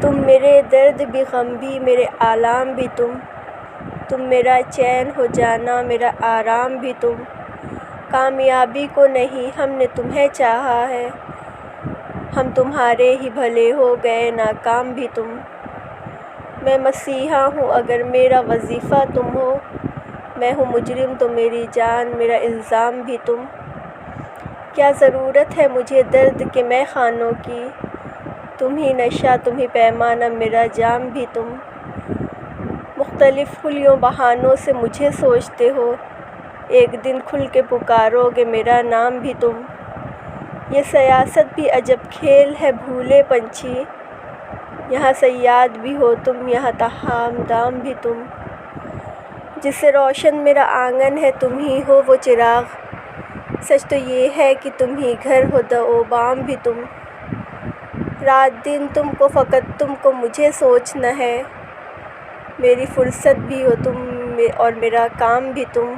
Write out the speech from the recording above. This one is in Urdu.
تم میرے درد بھی غم بھی میرے آلام بھی تم میرا چین ہو جانا میرا آرام بھی تم۔ کامیابی کو نہیں ہم نے تمہیں چاہا ہے، ہم تمہارے ہی بھلے ہو گئے ناکام بھی تم۔ میں مسیحا ہوں اگر میرا وظیفہ تم ہو، میں ہوں مجرم تو میری جان میرا الزام بھی تم۔ کیا ضرورت ہے مجھے درد کے مے خانوں کی، تم ہی نشہ تم ہی پیمانہ میرا جام بھی تم۔ مختلف خلیوں بہانوں سے مجھے سوچتے ہو، ایک دن کھل کے پکارو گے میرا نام بھی تم۔ یہ سیاست بھی عجب کھیل ہے بھولے پنچھی، یہاں صیاد بھی ہو تم یہاں تاہم دام بھی تم۔ جس سے روشن میرا آنگن ہے تم ہی ہو وہ چراغ، سچ تو یہ ہے کہ تم ہی گھر ہو دو و بام بھی تم۔ رات دن تم کو فقط تم کو مجھے سوچنا ہے، میری فرصت بھی ہو تم اور میرا کام بھی تم۔